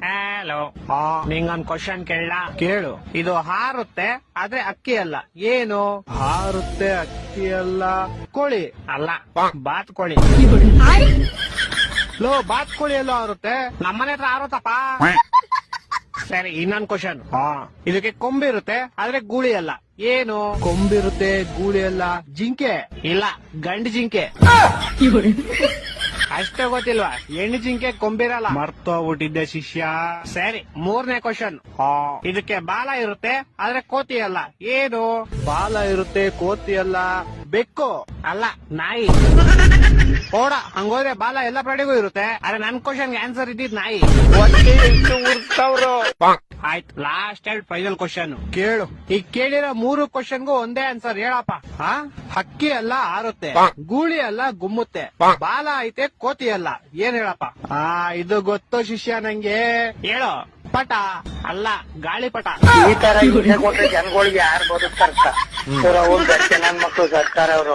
Hello, ನಿಂಗೊಂದ್ question ಕೇಳ. ಕೇಳು. ಇದು ಹಾರುತ್ತೆ ಆದ್ರೆ ಅಕ್ಕಿ ಅಲ್ಲ, ಏನು? ಹಾರುತ್ತೆ ಅಕ್ಕಿ ಅಲ್ಲ, ಕೋಳಿ ಅಲ್ಲ, ಬಾತ್ಕೋಳಿ. ಲೋ, ಬಾತ್ಕೋಳಿ ಎಲ್ಲೋ ಹಾರುತ್ತೆ, ನಮ್ಮನೆ ಹತ್ರ ಹಾರುತ್ತಪ್ಪ. ಸರಿ, ಇನ್ನೊಂದ್ ಕ್ವಶನ್. ಇದಕ್ಕೆ ಕೊಂಬಿರುತ್ತೆ ಆದ್ರೆ ಗೂಳಿ ಅಲ್ಲ, ಏನು? ಕೊಂಬಿರುತ್ತೆ ಗೂಳಿ ಅಲ್ಲ, ಜಿಂಕೆ ಇಲ್ಲ, ಗಂಡು ಜಿಂಕೆ. ಅಷ್ಟೇ ಗೊತ್ತಿಲ್ವಾ? ಹೆಣ್ಣು ಜಿಂಕೆ ಕೊಂಬಿರಲ್ಲ. ಮರ್ತೋಗ್ಬಿಟ್ಟಿದ್ದೆ ಶಿಷ್ಯ. ಸರಿ, ಮೂರನೇ ಕ್ವಶನ್. ಇದಕ್ಕೆ ಬಾಲ ಇರುತ್ತೆ ಆದ್ರೆ ಕೋತಿ ಅಲ್ಲ, ಏನು? ಬಾಲ ಇರುತ್ತೆ ಕೋತಿ ಅಲ್ಲ, ಬೆಕ್ಕು ಅಲ್ಲ, ನಾಯಿ. ಓಡ, ಹಂಗೋದ್ರೆ ಬಾಲ ಎಲ್ಲ ಪ್ರಾಣಿಗೂ ಇರುತ್ತೆ, ಆದ್ರೆ ನನ್ ಕ್ವಶನ್ಗೆ ಆನ್ಸರ್ ಇದ್ದಿದ್ ನಾಯಿ. ಆಯ್ತು, ಲಾಸ್ಟ್ ಅಂಡ್ ಫೈನಲ್ ಕ್ವಶನ್ ಕೇಳು. ಈಗ ಕೇಳಿರೋ 3 ಕ್ವಶನ್ಗೂ ಒಂದೇ ಆನ್ಸರ್ ಹೇಳಪ್ಪ. ಹಕ್ಕಿ ಅಲ್ಲ ಹಾರುತ್ತೆ, ಗೂಳಿ ಅಲ್ಲ ಗುಮ್ಮುತ್ತೆ, ಬಾಲ ಐತೆ ಕೋತಿ ಅಲ್ಲ, ಏನ್ ಹೇಳಪ್ಪ? ಇದು ಗೊತ್ತು ಶಿಷ್ಯ ನಂಗೆ. ಹೇಳೋ. ಪಟ ಅಲ್ಲ, ಗಾಳಿಪಟ. ಈ ತರ ಕೊಟ್ರೆ ಜನಗಳಿಗೆ ಯಾರು ಬದುಕ್ತಾರ? ನನ್ನ ಮಕ್ಕಳು ಸರ್ಕಾರ ಅವರು